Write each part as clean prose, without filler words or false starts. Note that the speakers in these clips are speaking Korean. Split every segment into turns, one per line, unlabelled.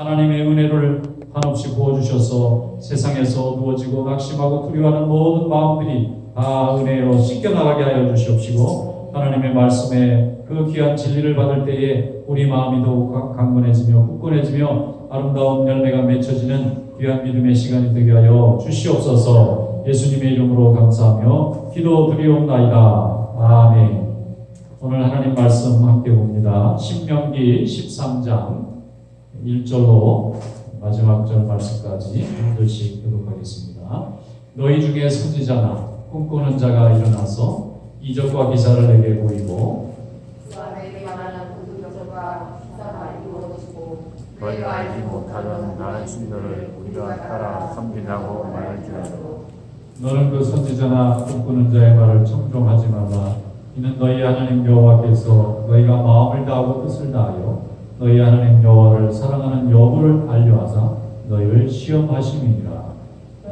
하나님의 은혜를 한없이 부어주셔서 세상에서 어두워지고 낙심하고 두려워하는 모든 마음들이 다 은혜로 씻겨나가게 하여 주시옵시고, 하나님의 말씀에 그 귀한 진리를 받을 때에 우리 마음이 더욱 강건해지며 굳건해지며 아름다운 열매가 맺혀지는 귀한 믿음의 시간이 되게 하여 주시옵소서. 예수님의 이름으로 감사하며 기도드리옵나이다. 아멘. 오늘 하나님 말씀 함께 봅니다. 신명기 13장 1절로 마지막 절 말씀까지 한 절씩 교독하겠습니다. 너희 중에 선지자나 꿈꾸는 자가 일어나서 이적과 기사를 내게 보이고
그가 내게 말하는 모든 역사가 기사가 이루어지고
너희가 알지 못하던 다른 신들을 우리가 따라 섬기자고 말할지라도
너는 그 선지자나 꿈꾸는 자의 말을 청종하지 말라. 이는 너희 하나님 여호와께서 너희가 마음을 다하고 뜻을 다하여 너희 하나님 여호와를 사랑하는 여부를 알려하사 너희를 시험하심이니라.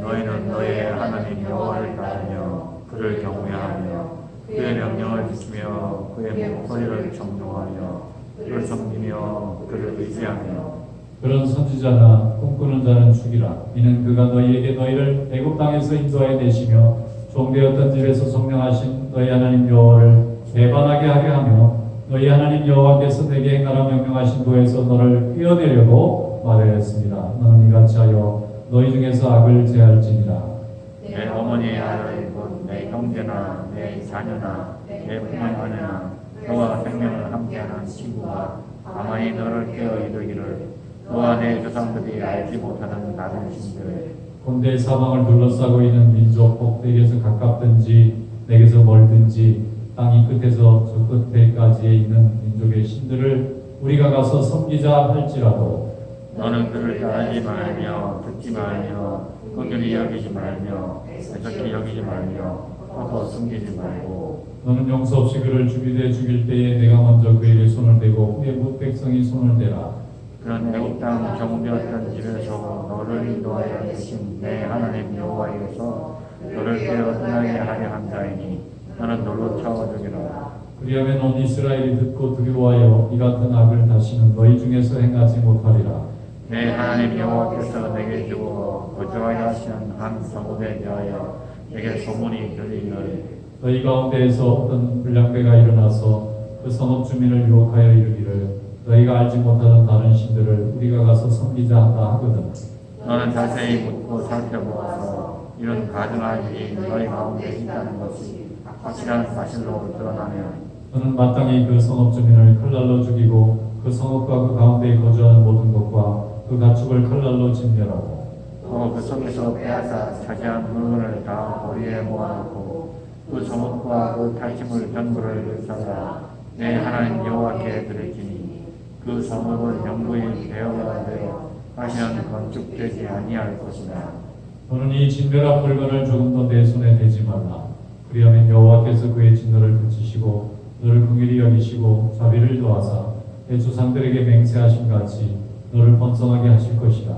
너희는 너희의 하나님 여호와를 따르며 그를 경외하며 그의 명령을 지키며 그의 목소리를 청종하며 그를 섬기며 그를 의지하며
그런 선지자나 꿈꾸는 자는 죽이라. 이는 그가 너희에게 너희를 애굽 땅에서 인도하여 내시며 종되었던 집에서 성령하신 너희 하나님 여호와를 배반하게 하게 하며 너희 하나님 여호와께서 내게 행하라 명령하신 도에서 너를 떼어내려고 말하였습니다. 너는 이같이 하여 너희 중에서 악을 제할지니라.
내 어머니의 아들 곧 내 형제나 내 자녀나 내 부모의 아내나 너와 생명을 함께하는 친구가 가만히 너를 깨어 이르기를 너와 내 조상들이 알지 못하는 다른 신들
본데 사방을 둘러싸고 있는 민족 곧 내게서 가깝든지 내게서 멀든지 땅이 끝에서 저 끝에까지에 있는 민족의 신들을 우리가 가서 섬기자 할지라도
너는 그를 따르지 말며 듣지 말며 긍휼히 여기지 말며 애석히 여기지 말며 헛헛 숨기지 말고
너는 용서 없이 그를 죽이되 죽일 때에 내가 먼저 그에게 손을 대고 후에 뭇 백성이 손을 대라.
그런 애굽 땅 정되었던 집에서 너를 인도하여 계신 내 하나님 여호와께서 너를 깨어 떠나게 하려 한 자이니 너는 놀로 차워 죽이라.
그리하면 온 이스라엘이 듣고 두려워하여 이 같은 악을 다시는 너희 중에서 행하지 못하리라.
내 하나님 여호와께서 내게 주어 거주하게 하시는 한 성읍에 대하여 내게 소문이 들리기를
너희 가운데에서 어떤 불량배가 일어나서 그 성읍 주민을 유혹하여 이르기를 너희가 알지 못하던 다른 신들을 우리가 가서 섬기자 한다 하거든.
너는 자세히 묻고 살펴보아서 이런 가증한 일이 너희 가운데 있다는 것이 확실한 사실로 드러나면
너는 마땅히 그 성읍 주민을 칼날로 죽이고 그 성읍과 그 가운데에 거주하는 모든 것과 그 가축을 칼날로 진멸하고
또 그 속에서 빼앗아 차지한 물건을 다 보리에 모아놓고 그 성읍과 그 탈취물 전부를 사다 내 하나님 여호와께 드릴지니 그 성읍은 영구히 배어가 되어 다시는 건축되지 아니할 것이다.
너는 이 진멸한 물건을 조금도 내 손에 대지 말라. 그리하면 여호와께서 그의 진노를 그치시고 너를 긍휼히 여기시고 자비를 더하사 내 조상들에게 맹세하신 같이 너를 번성하게 하실 것이다.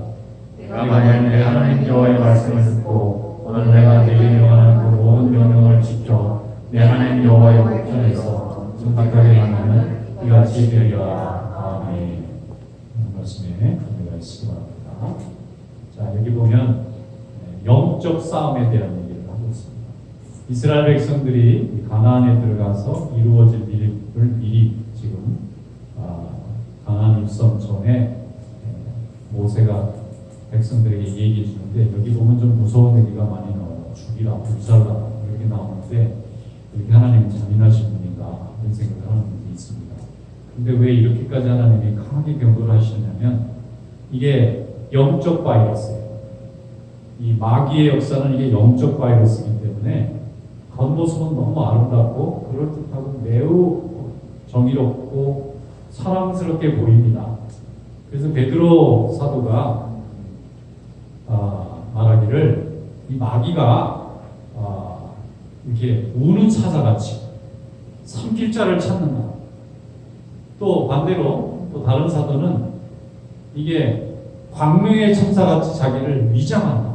내가 만약 내 하나님 여호와의 말씀을 듣고 오늘 내가 내게 명하는 그 모든 명령을 지켜 내 하나님 여호와의 목전에서 정직하게 하면 이같이 되리라. 아멘.
말씀에 감회가 있으기 바랍니다. 자, 여기 보면 영적 싸움에 대한 얘기를 하고 있습니다. 이스라엘 백성들이 가나안에 들어가서 이루어질 일을 미리 지금 가나안 입성 전에 모세가 백성들에게 얘기해 주는데, 여기 보면 좀 무서운 얘기가 많이 나와요. 죽이라, 불살라 이렇게 나오는데, 이렇게 하나님은 잔인하신 분인가 이런 생각을 하는 분이 있습니다. 근데 왜 이렇게까지 하나님이 강하게 경고를 하시냐면, 이게 영적 바이러스예요. 이 마귀의 역사는 이게 영적 바이러스이기 때문에 겉모습은 너무 아름답고 그럴듯하고 매우 정의롭고 사랑스럽게 보입니다. 그래서 베드로 사도가 말하기를 이 마귀가 이렇게 우는 사자같이 삼킬 자를 찾는다. 또 반대로 또 다른 사도는 이게 광명의 천사같이 자기를 위장한다.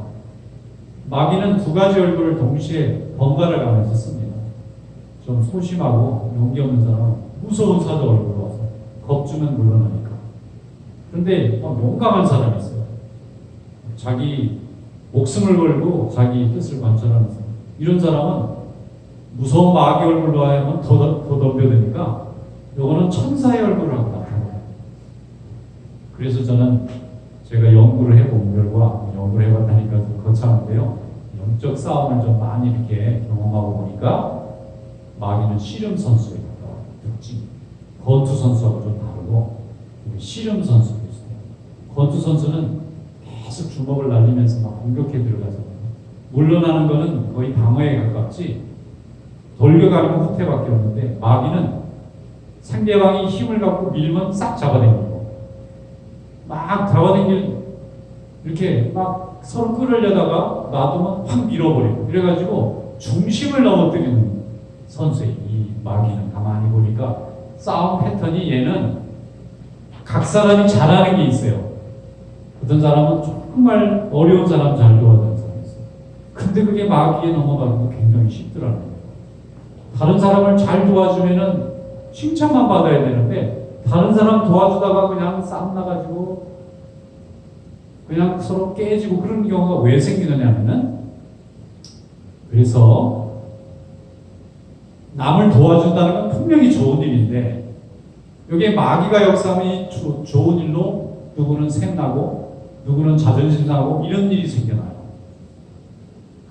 마귀는 두 가지 얼굴을 동시에 번갈아 가면서 씁니다. 좀 소심하고 용기 없는 사람은 무서운 사자 얼굴로 와서 겁주면 물러나니까. 그런데 용감한 사람이 있어요. 자기 목숨을 걸고 자기 뜻을 관철하는 사람. 이런 사람은 무서운 마귀 얼굴로 하면 더 덤벼드니까 요거는 천사의 얼굴을 하고 나타나요. 그래서 저는 제가 연구를 해본 결과, 연구를 해봤다니까 좀 거창한데요. 영적 싸움을 좀 많이 이렇게 경험하고 보니까 마귀는 씨름 선수에 가까워요. 특징. 권투 선수하고 좀 다르고 씨름 선수도 있어요. 권투 선수는 계속 주먹을 날리면서 막 공격해 들어가잖아요. 물러나는 거는 거의 방어에 가깝지 돌려가는 후퇴밖에 없는데 마귀는 상대방이 힘을 갖고 밀면 싹 잡아당기고 막 잡아당길 이렇게 막 서로 끌으려다가 놔두면 확 밀어버리고 이래가지고 중심을 넘어뜨리는 선수의 이 마귀는 가만히 보니까 싸움 패턴이 얘는 각 사람이 잘하는 게 있어요. 어떤 사람은 정말 어려운 사람 잘 도와주는 사람이 있어요. 근데 그게 마귀에 넘어가는 게 굉장히 쉽더라는 거예요. 다른 사람을 잘 도와주면은 칭찬만 받아야 되는데 다른 사람 도와주다가 그냥 쌈 나가지고 그냥 서로 깨지고 그런 경우가 왜 생기느냐면은 그래서 남을 도와준다는 건 분명히 좋은 일인데 여기에 마귀가 역사하면 좋은 일로 누구는 샘나고 누구는 자존심 상하고 이런 일이 생겨나요.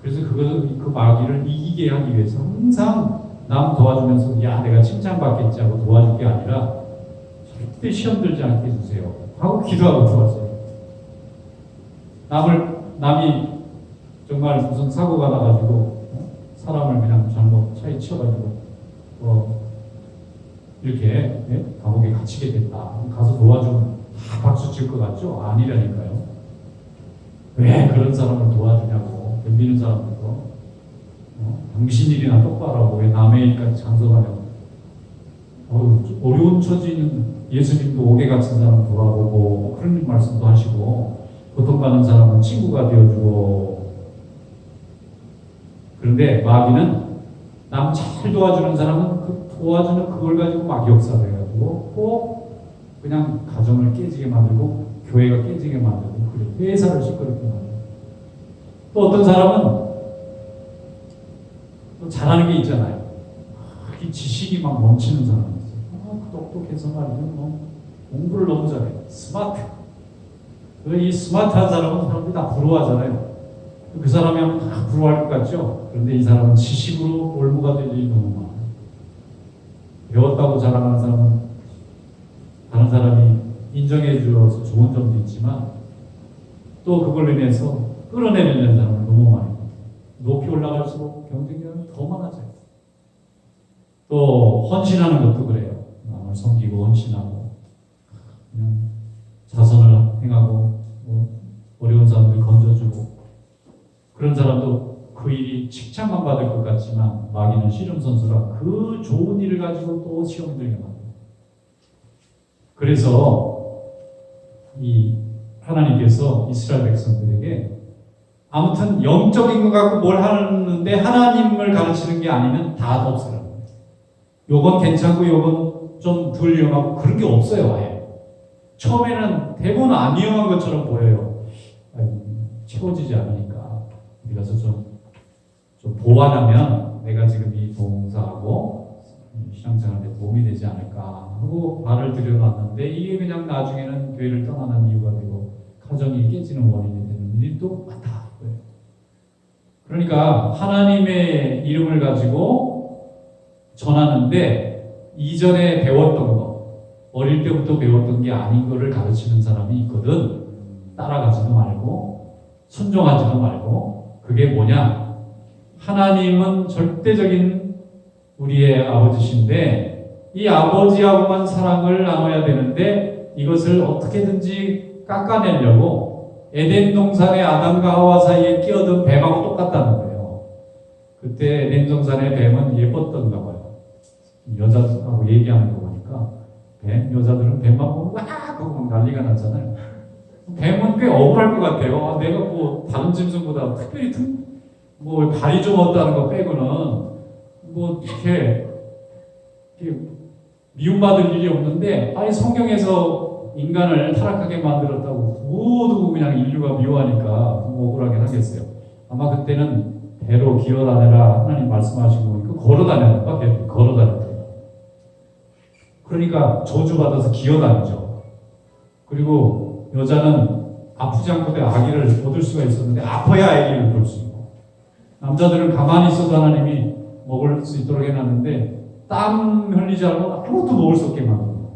그래서 그 마귀를 이기게 하기 위해서 항상 남 도와주면서 야 내가 칭찬받겠지 하고 도와줄 게 아니라 절대 시험 들지 않게 해주세요 하고 기도하고 도와줘요. 남이 정말 무슨 사고가 나가지고 사람을 그냥 잘못 차에 치여가지고 이렇게 감옥에 갇히게 됐다. 가서 도와주면 다 박수 칠 것 같죠? 아니라니까요. 왜 그런 사람을 도와주냐고 덤비는 사람들도 당신 일이나 똑바로 하고 왜 남의 일까지 장서가냐고 어려운 처지는 예수님도 옥에 갇힌 사람 돌아보고 그런 말씀도 하시고 고통받는 사람은 친구가 되어주고 그런데 마귀는 남 잘 도와주는 사람은 그 도와주는 그걸 가지고 막 역사를 해가지고 꼭 그냥 가정을 깨지게 만들고 교회가 깨지게 만들고 그래 회사를 시끄럽게 만들고 또 어떤 사람은 또 잘하는 게 있잖아요. 이 지식이 막 넘치는 사람이 있어요. 똑똑해서 말이죠. 공부를 너무 잘해. 스마트. 이 스마트한 사람은 사람들이 다 부러워하잖아요. 그 사람이 하면 다 부러워할 것 같죠? 그런데 이 사람은 지식으로 올무가 될 일이 너무 많아요. 배웠다고 자랑하는 사람은 다른 사람이 인정해 주어서 좋은 점도 있지만 또 그걸로 인해서 끌어내려는 사람을 너무 많이 봐요. 높이 올라갈수록 경쟁력은 더 많아져요. 또 헌신하는 것도 그래요. 남을 섬기고 헌신하고 그냥 자선을 행하고 어려운 사람들 건져주고 그런 사람도 그 일이 칭찬만 받을 것 같지만 마귀는 씨름 선수라 그 좋은 일을 가지고 또 시험 들게 만들어요. 그래서 이 하나님께서 이스라엘 백성들에게 아무튼 영적인 것 갖고 뭘 하는데 하나님을 가르치는 게 아니면 다 없어요. 요건 괜찮고 요건 좀 덜 위험하고 그런 게 없어요. 아예. 처음에는 대부분 안 위험한 것처럼 보여요. 채워지지 않으니까 우리 가서 좀 보완하면 내가 지금 이 봉사하고 신앙생활에 도움이 되지 않을까 하고 발을 들여놨는데 이게 그냥 나중에는 교회를 떠나는 이유가 되고 가정이 깨지는 원인이 되는 일이 또 많다. 그러니까 하나님의 이름을 가지고 전하는데 이전에 배웠던 거 어릴 때부터 배웠던 게 아닌 거를 가르치는 사람이 있거든. 따라가지도 말고 순종하지도 말고 그게 뭐냐? 하나님은 절대적인 우리의 아버지신데 이 아버지하고만 사랑을 나눠야 되는데 이것을 어떻게든지 깎아내려고 에덴 동산의 아담과 하와 사이에 끼어든 뱀하고 똑같다는 거예요. 그때 에덴 동산의 뱀은 예뻤던가 봐요. 여자하고 얘기하는 거 보니까 여자들은 뱀만 보면 와 하고 난리가 나잖아요. 뱀은 꽤 억울할 것 같아요. 내가 뭐 다른 짐승보다 특별히 뭐 발이 좀 없다는 거 빼고는 뭐 이렇게 미움받을 일이 없는데 아니 성경에서 인간을 타락하게 만들었다고 모두 그냥 인류가 미워하니까 좀 억울하긴 하겠어요. 아마 그때는 배로 기어다녀라 하나님 말씀하시고 보니까 걸어다녔나? 배로 걸어다녔다. 그러니까 저주받아서 기어다니죠. 그리고 여자는 아프지 않고도 아기를 얻을 수가 있었는데 아파야 아기를 볼 수 있고, 남자들은 가만히 있어도 하나님이 먹을 수 있도록 해놨는데 땀 흘리지 않으면 아무것도 먹을 수 없게 만듭니다.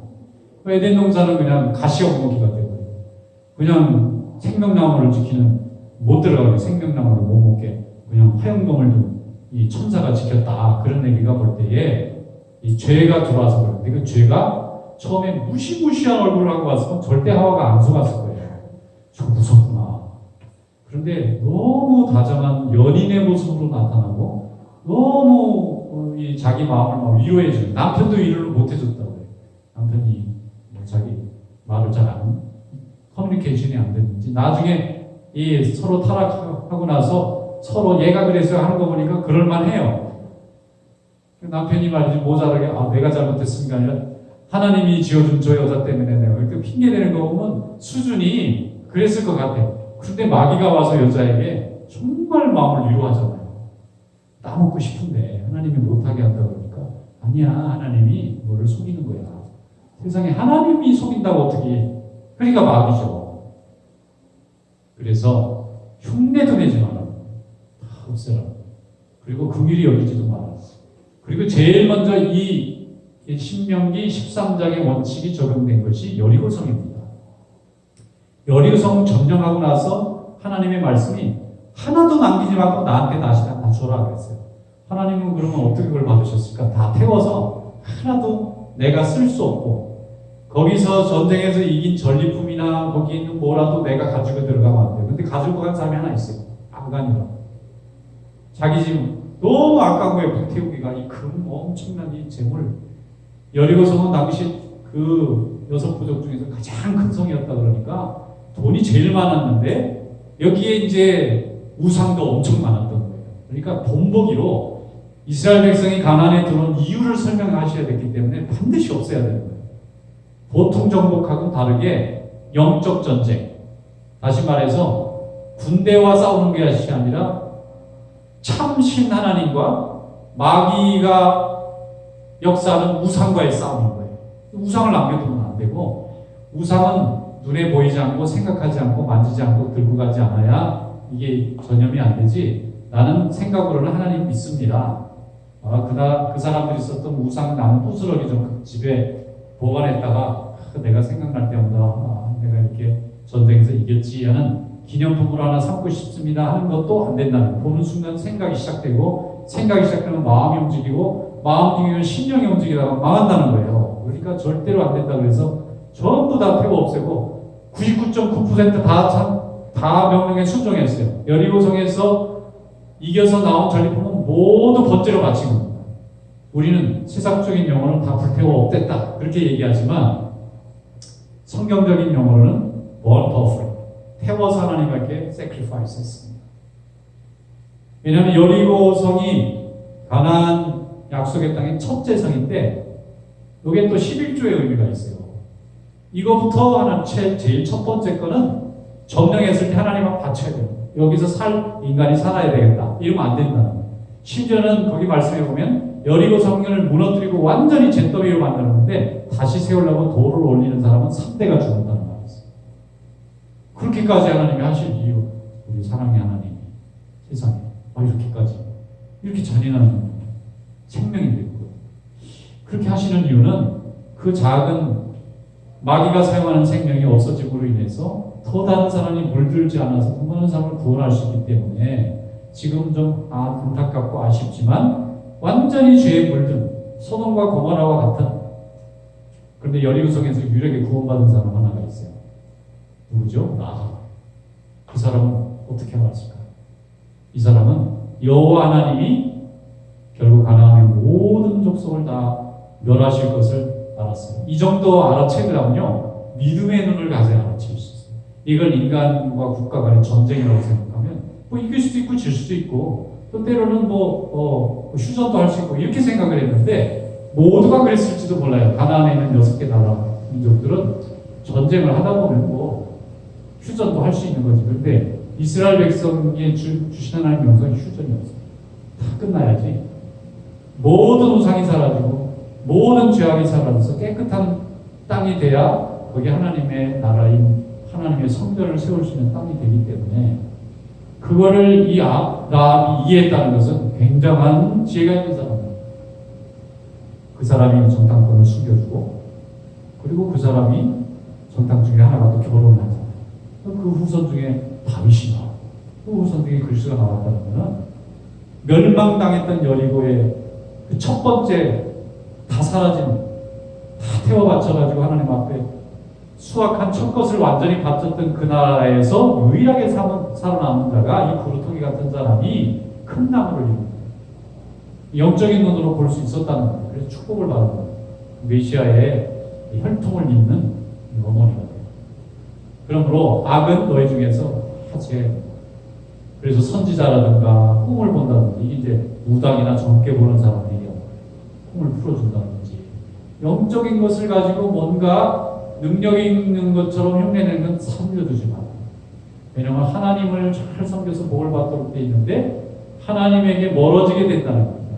에덴 동산은 그냥 가시없는 기가 되고 그냥 생명나무를 지키는 못 들어가게 생명나무를 못 먹게 그냥 화영동을 둔 이 천사가 지켰다, 그런 얘기가 볼 때에 이 죄가 들어와서 그런데 그 죄가 처음에 무시무시한 얼굴을 하고 왔으면 절대 하와가 안 속았을 거예요. 좀 무섭구나. 그런데 너무 다정한 연인의 모습으로 나타나고 너무 이 자기 마음을 막 위로해주는, 남편도 위로를 못 해줬다고 해요. 남편이 뭐 자기 말을 잘 안, 커뮤니케이션이 안 됐는지 나중에 이 서로 타락하고 나서 서로 얘가 그래서 하는 거 보니까 그럴만해요. 남편이 말이지 모자라게 내가 잘못했습니까 아니라 하나님이 지어준 저 여자 때문에 내가 이렇게 핑계대는 거 보면 수준이 그랬을 것 같아요. 그런데 마귀가 와서 여자에게 정말 마음을 위로하잖아요. 따먹고 싶은데 하나님이 못하게 한다 그러니까 아니야, 하나님이 너를 속이는 거야. 세상에 하나님이 속인다고 어떻게, 그러니까 마귀죠. 그래서 흉내도 내지 마라. 다 없애라. 그리고 긍휼히 여기지도 마라. 그리고 제일 먼저 이 신명기 13장의 원칙이 적용된 것이 여리고성입니다. 여리고성 점령하고 나서 하나님의 말씀이 하나도 남기지 말고 나한테 다시 다 줘라 그랬어요. 하나님은 그러면 어떻게 그걸 받으셨을까? 다 태워서 하나도 내가 쓸 수 없고 거기서 전쟁에서 이긴 전리품이나 거기 있는 뭐라도 내가 가지고 들어가면 안 돼요. 근데 가지고 간 사람이 하나 있어요. 아간이라. 자기 집 너무 아까운 거예요. 불태우기가 이 금 엄청난 이 재물. 여리고성은 당시 그 6부족 중에서 가장 큰 성이었다 그러니까 돈이 제일 많았는데 여기에 이제 우상도 엄청 많았던 거예요. 그러니까 본보기로 이스라엘 백성이 가나안에 들어온 이유를 설명하셔야 됐기 때문에 반드시 없애야 되는 거예요. 보통 정복하고는 다르게 영적 전쟁. 다시 말해서 군대와 싸우는 것이 아니라 참신 하나님과 마귀가 역사하는 우상과의 싸움인 거예요. 우상을 남겨두면 안 되고, 우상은 눈에 보이지 않고 생각하지 않고 만지지 않고 들고 가지 않아야 이게 전염이 안 되지. 나는 생각으로는 하나님 믿습니다. 그 사람들이 썼던 우상 나는 부스러기 좀 집에 보관했다가 내가 생각날 때마다 내가 이렇게 전쟁에서 이겼지 하는 기념품으로 하나 삼고 싶습니다 하는 것도 안 된다는, 보는 순간 생각이 시작되고 생각이 시작되면 마음이 움직이고 마음 움직이면 신령이 움직이다가 망한다는 거예요. 그러니까 절대로 안 된다 그래서 전부 다 태워 없애고 99.9% 다 명령에 순종했어요. 여리고성에서 이겨서 나온 전리품은 모두 번제로 바친 겁니다. 우리는 세상적인 용어는 다 불태워 없앴다 그렇게 얘기하지만 성경적인 용어로는 burnt offering, 태워서 하나님께 sacrifice 했습니다. 왜냐하면 여리고성이 가나안 약속의 땅의 첫째 성인데 이게 또 11조의 의미가 있어요. 이거부터 제일 첫 번째 거는 점령했을 때 하나님 앞 바쳐야 돼요. 여기서 살 인간이 살아야 되겠다 이러면 안 된다는 거예요. 심지어는 거기 말씀해 보면 여리고 성전을 무너뜨리고 완전히 잿더미로 만드는데 다시 세우려고 돌을 올리는 사람은 3대가 죽었다는 말이 있어요. 그렇게까지 하나님이 하실 이유, 우리 사랑의 하나님이 세상에 이렇게까지 이렇게 잔인한 생명이 되고 그렇게 하시는 이유는 그 작은 마귀가 사용하는 생명이 없어짐으로 인해서 더 다른 사람이 물들지 않아서 더 많은 사람을 구원할 수 있기 때문에 지금 좀 안타깝고 아쉽지만 완전히 죄에 물든 소돔과 고모라와 같은, 그런데 여리고성에서 유일하게 구원받은 사람 하나가 있어요. 누구죠? 그 사람은 어떻게 알았을까? 이 사람은 여호와 하나님이 결국 가나안의 모든 족속을 다 멸하실 것을 알았어요. 이 정도 알아채려면요 믿음의 눈을 가져야 알아챌 수 있어요. 이걸 인간과 국가 간의 전쟁이라고 생각하면 뭐 이길 수도 있고 질 수도 있고 또 때로는 휴전도 할 수 있고 이렇게 생각을 했는데 모두가 그랬을지도 몰라요. 가나안에 있는 6개 나라 민족들은 전쟁을 하다 보면 뭐 휴전도 할 수 있는 거지. 그런데 이스라엘 백성에 주신 하나님의 명성이 휴전이 없어. 다 끝나야지. 모든 우상이 사라지고 모든 죄악이 사라져서 깨끗한 땅이 돼야 거기 하나님의 나라인 하나님의 성전을 세울 수 있는 땅이 되기 때문에 그거를 이 아합이 이해했다는 것은 굉장한 지혜가 있는 사람입니다. 그 사람이 정탐꾼을 숨겨주고 그리고 그 사람이 정탐 중에 하나가 또 결혼을 하잖아요. 그 후손 중에 다윗이 나오고 그 후손 중에 글씨가 나왔다는 것은 멸망당했던 여리고의 그 첫 번째 다 사라진 다 태워 바쳐가지고 하나님 앞에 수확한 첫 것을 완전히 바쳤던 그 나라에서 유일하게 살아남은 자가 이 부르토기 같은 사람이 큰 나무를 이룹니다. 영적인 눈으로 볼 수 있었다는 거예요. 그래서 축복을 받은 거예요. 메시아의 혈통을 잇는 어머니가 돼요. 그러므로 악은 너희 중에서 하체. 그래서 선지자라든가 꿈을 본다든지 이제 무당이나 젊게 보는 사람들이 꿈을 풀어준다든지 영적인 것을 가지고 뭔가 능력이 있는 것처럼 흉내내는 건 섬겨두지 마. 왜냐하면 하나님을 잘 섬겨서 복을 받도록 돼 있는데 하나님에게 멀어지게 된다는 겁니다.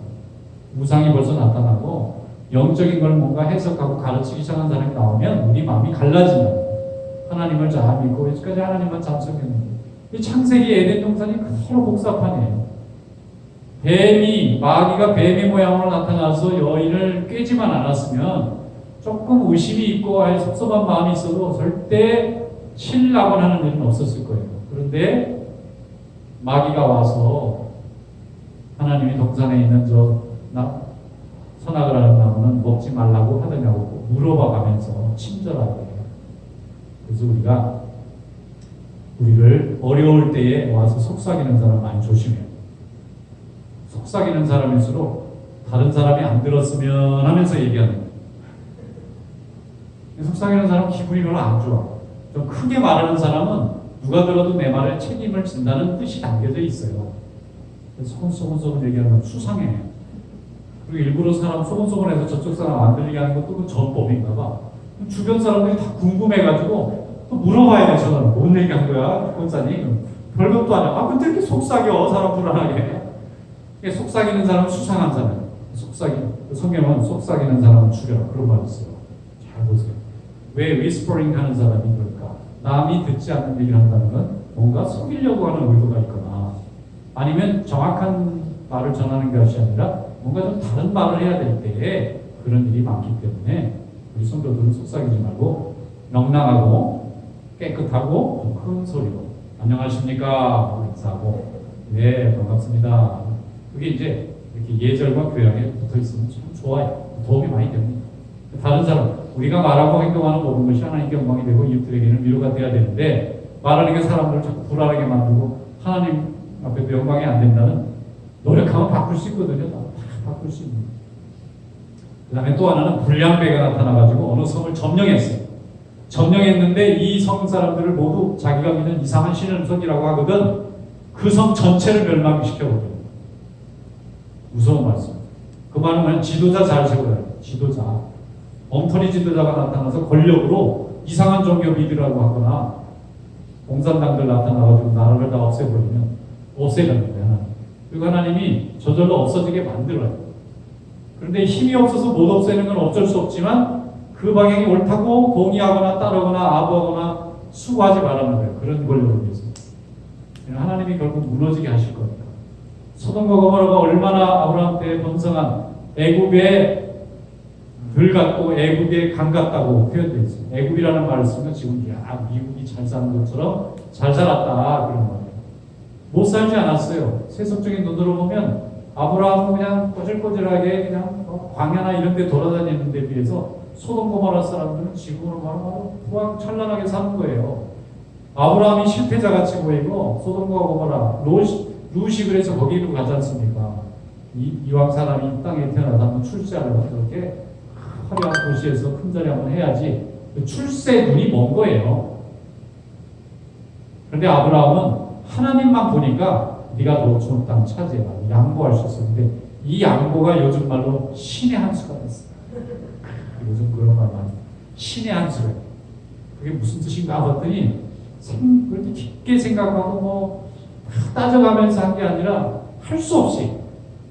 우상이 벌써 나타나고 영적인 걸 뭔가 해석하고 가르치기 시작한 사람이 나오면 우리 마음이 갈라진다. 하나님을 잘 믿고 여기까지 하나님만 잘 섬겼는데 이 창세기 에덴 동산이 그대로 복사판이에요. 마귀가 뱀의 모양으로 나타나서 여인을 꿰지만 않았으면 조금 의심이 있고 아예 섭섭한 마음이 있어도 절대 신라곤 하는 일은 없었을 거예요. 그런데 마귀가 와서 하나님이 동산에 있는 선악을 하는 나무는 먹지 말라고 하더냐고 물어봐 가면서 친절하게. 그래서 우리를 어려울 때에 와서 속삭이는 사람 많이 조심해요. 속삭이는 사람일수록 다른 사람이 안 들었으면 하면서 얘기하는 거예요. 속삭이는 사람은 기분이 별로 안 좋아. 좀 크게 말하는 사람은 누가 들어도 내 말에 책임을 진다는 뜻이 담겨져 있어요. 소곤소곤 얘기하는 건 수상해. 그리고 일부러 사람 소곤소곤해서 저쪽 사람 안 들리게 하는 것도 그 전법인가 봐. 주변 사람들이 다 궁금해가지고 또 물어봐야 돼. 저는 뭔 얘기한 거야? 권사님. 별것도 아니야. 근데 이렇게 속삭여. 사람 불안하게. 속삭이는 사람은 수상한 사람. 성경은 속삭이는 사람은 죽여라. 그런 말이 있어요. 잘 보세요. 왜 whispering 하는 사람이 그럴까? 남이 듣지 않는 얘기를 한다는 건 뭔가 속이려고 하는 의도가 있거나 아니면 정확한 말을 전하는 것이 아니라 뭔가 좀 다른 말을 해야 될 때에 그런 일이 많기 때문에 우리 성도들은 속삭이지 말고 명랑하고 깨끗하고 큰 소리로 안녕하십니까? 인사하고 네 반갑습니다. 그게 이제 이렇게 예절과 교양에 붙어 있으면 참 좋아요. 도움이 많이 됩니다. 다른 사람, 우리가 말하고 행동하는 모든 것이 하나님께 영광이 되고 이웃들에게는 위로가 돼야 되는데 말하는 게 사람들을 자꾸 불안하게 만들고 하나님 앞에도 영광이 안 된다는 노력하면 바꿀 수 있거든요. 다 바꿀 수 있는. 그 다음에 또 하나는 불량배가 나타나가지고 어느 성을 점령했어요. 점령했는데 이 성 사람들을 모두 자기가 믿는 이상한 신을 섬기라고 하거든 그 성 전체를 멸망시켜버려요. 무서운 말씀. 그 말은 그냥 지도자 잘 세워야 돼요. 지도자. 엉터리 지도자가 나타나서 권력으로 이상한 종교 믿으라고 하거나 공산당들 나타나가지고 나라를 다 없애버리면 없애는 거예요. 그리고 하나님이 저절로 없어지게 만들어요. 그런데 힘이 없어서 못 없애는 건 어쩔 수 없지만 그 방향이 옳다고 동의하거나 따르거나 아부하거나 수고하지 말라는 거예요. 그런 권력을 위해서. 하나님이 결국 무너지게 하실 겁니다. 소돔과 고모라가 얼마나 아브라함 때 번성한 애굽의 들 같고 애굽의 강 같다고 표현되어 있어요. 애굽이라는 말을 쓰면 지금 미국이 잘 사는 것처럼 잘 살았다 그런 말이에요. 못 살지 않았어요. 세속적인 눈으로 보면 아브라함은 그냥 꼬질꼬질하게 그냥 광야나 이런 데 돌아다니는 데 비해서 소돔 고모라 사람들은 지금으로 바로 후황 찬란하게 사는 거예요. 아브라함이 실패자같이 보이고 소돔과 고모라 루시 그래서 거기로 가지 않습니까? 이왕 사람이 이 땅에 태어나서 한번 출세하려고 그렇게 화려한 도시에서 큰 자리 한번 해야지 출세 눈이 먼 거예요. 그런데 아브라함은 하나님만 보니까 네가 더 좋은 땅 차지해라 양보할 수 있었는데 이 양보가 요즘 말로 신의 한 수가 됐어요. 요즘 그런 말 많이 신의 한 수예요. 그게 무슨 뜻인가 봤더니 그렇게 깊게 생각하고 뭐 따져가면서 한 게 아니라 할 수 없이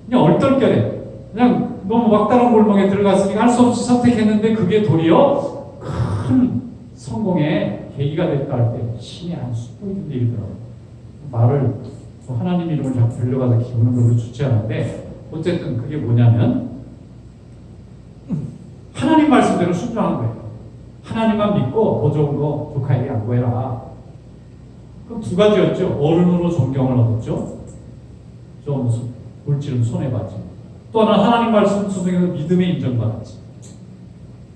그냥 얼떨결에 그냥 너무 막다른 골목에 들어갔으니까 할 수 없이 선택했는데 그게 도리어 큰 성공의 계기가 됐다 할 때 신이 안 숨어있는 얘기더라고요. 말을 하나님 이름을 자꾸 들려가서 기분은 별로 좋지 않은데 어쨌든 그게 뭐냐면 하나님 말씀대로 순종한 거예요. 하나님만 믿고 더 좋은 거 조카에게 양보해라. 그럼 두 가지였죠. 어른으로 존경을 얻었죠. 좀 물질은 손해봤지. 또 하나 하나님 말씀 순종해서 믿음에 인정받았지.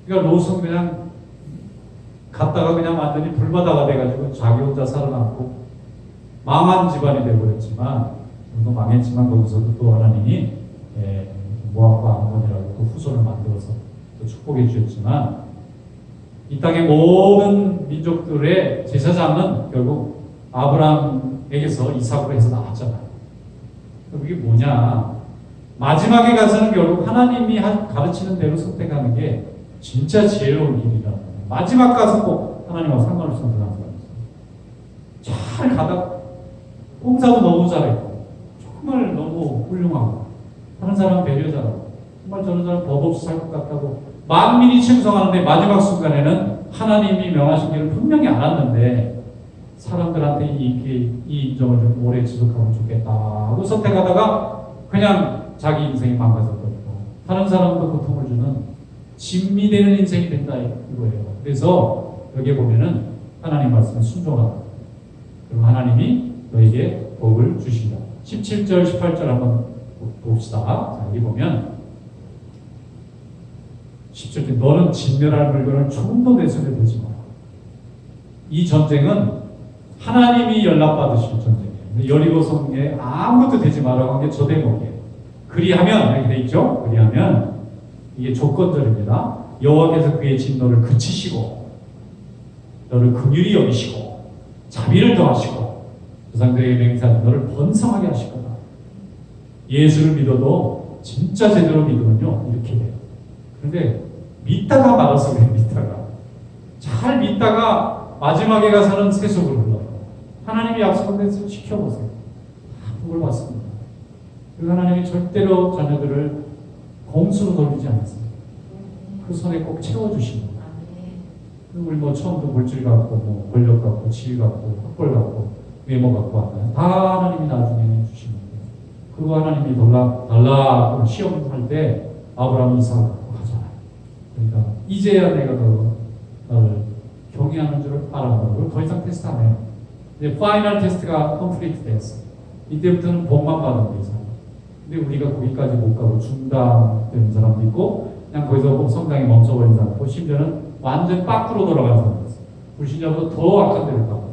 그러니까 롯은 그냥 갔다가 그냥 완전히 불바다가 돼가지고 자기 혼자 살아남고 망한 집안이 되어버렸지만 또 망했지만 거기서도 또 하나님이 모압과 암몬이라고 그 후손을 만들어서 또 축복해 주셨지만 이 땅의 모든 민족들의 제사장은 결국 아브라함에게서 이삭으로 해서 나왔잖아요. 그게 뭐냐? 마지막에 가서는 결국 하나님이 가르치는 대로 선택하는 게 진짜 지혜로운 길이라는 거예요. 마지막 가서 꼭 하나님하고 상관없이 선택하는 거예요. 잘 가다 봉사도 너무 잘했고 정말 너무 훌륭하고 다른 사람 배려 잘하고 정말 저런 사람 법 없이 살 것 같다고 만민이 칭송하는데 마지막 순간에는 하나님이 명하신 길을 분명히 알았는데 사람들한테 이 인정을 좀 오래 지속하면 좋겠다 하고 선택하다가 그냥 자기 인생이 망가져버리고 다른 사람도 고통을 주는 진미되는 인생이 된다 이거예요. 그래서 여기에 보면은 하나님 말씀에 순종하라. 그럼 하나님이 너에게 복을 주신다. 17절 18절 한번 봅시다. 자, 여기 보면 17절 너는 진멸할 물건을 조금도 내 손에 대지 마라. 이 전쟁은 하나님이 연락받으실 전쟁이에요. 여리고 성에 아무것도 되지 말라고 한 게 저 대목이에요. 그리하면 이렇게 돼 있죠. 그리하면 이게 조건절입니다. 여호와께서 그의 진노를 그치시고 너를 긍휼히 여기시고 자비를 더하시고 조상들에게 맹세한 너를 번성하게 하실 거다. 예수를 믿어도 진짜 제대로 믿으면요 이렇게 돼요. 그런데 믿다가 말아서 그래. 믿다가 잘 믿다가 마지막에 가서는 세속으로 흘러요. 하나님이 약속한 데서 지켜보세요. 다 복을 받습니다. 그리고 하나님이 절대로 자녀들을 공수로 돌리지 않습니다. 그 손에 꼭 채워주십니다. 그리고 우리 뭐 처음부터 물질 갖고 뭐 권력 갖고 지위 갖고 학벌 갖고 외모 갖고 왔나요? 다 하나님이 나중에 주시는 거예요. 그거 하나님이 달라 시험할 때 아브라함 이삭을 갖고 가잖아요. 그러니까 이제야 내가 너를 경외하는 줄 알아보고 더 이상 테스트 안 해요. 이제 파이널 테스트가 컴플리트 됐어. 이때부터는 복만 받는 거예요. 근데 우리가 거기까지 못 가고 중단되는 사람도 있고 그냥 거기서 성장이 멈춰버린 사람도 있고 심지어는 완전 밖으로 돌아가는 사람도 있어요. 불신자보다 더 악한 데를 가고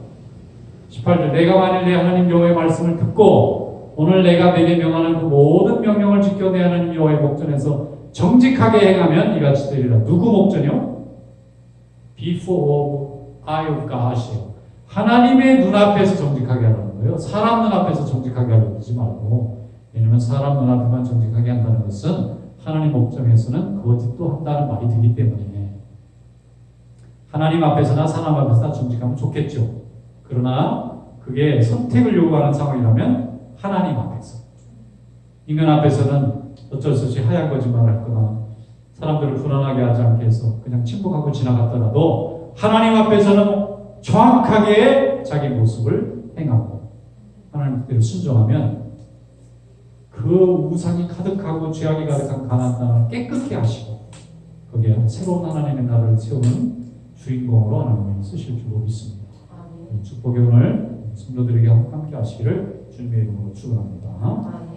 18절 내가 만일 내 하나님 여호와의 말씀을 듣고 오늘 내가 내게 명하는 그 모든 명령을 지켜 내 하나님 여호와의 목전에서 정직하게 행하면 이같이 되리라. 누구 목전이요? Before eye of God이요. 하나님의 눈앞에서 정직하게 하라는 거예요. 사람 눈앞에서 정직하게 하려고 하지 말고. 왜냐하면 사람 눈앞에만 정직하게 한다는 것은 하나님 목전에서는 거짓도 한다는 말이 되기 때문에 하나님 앞에서나 사람 앞에서나 정직하면 좋겠죠. 그러나 그게 선택을 요구하는 상황이라면 하나님 앞에서 인간 앞에서는 어쩔 수 없이 하얀 거짓말을 했거나 사람들을 불안하게 하지 않게 해서 그냥 침묵하고 지나갔더라도 하나님 앞에서는 정확하게 자기 모습을 행하고 하나님 뜻대로 순종하면 그 우상이 가득하고 죄악이 가득한 가나안 땅을 깨끗게 하시고 거기에 새로운 하나님의 나라를 세우는 주인공으로 하나님이 쓰실 줄로 믿습니다. 축복의 오늘 성도들에게 함께 하시기를 주님의 이름으로 축원합니다.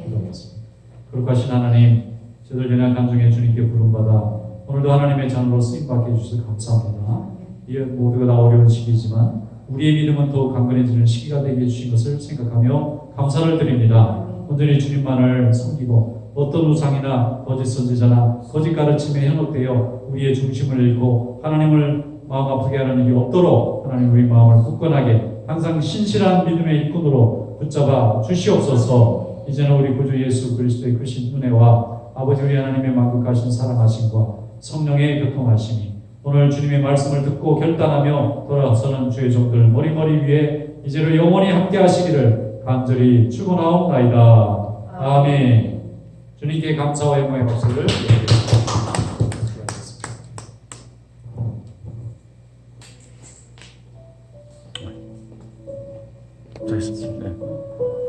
기도하겠습니다. 거룩하신 하나님, 저들 연약 간중에 주님께 부름받아 오늘도 하나님의 자녀로 쓰임받게 해주셔서 감사합니다. 이 모두가 다 어려운 시기지만 우리의 믿음은 더욱 강건해지는 시기가 되게 해주신 것을 생각하며 감사를 드립니다. 온전히 주님만을 섬기고 어떤 우상이나 거짓 선지자나 거짓 가르침에 현혹되어 우리의 중심을 잃고 하나님을 마음 아프게 하는 일이 없도록 하나님 우리 마음을 굳건하게 항상 신실한 믿음의 일꾼으로 붙잡아 주시옵소서. 이제는 우리 구주 예수 그리스도의 크신 은혜와 아버지 우리 하나님의 만국하신 사랑하심과 성령의 교통하심이 오늘 주님의 말씀을 듣고 결단하며 돌아서는 주의 종들 머리머리 위에 이제로 영원히 함께 하시기를 간절히 축원하옵나이다. 아멘. 주님께 감사와 영광의 박수를 드리겠습니다.
됐습니다.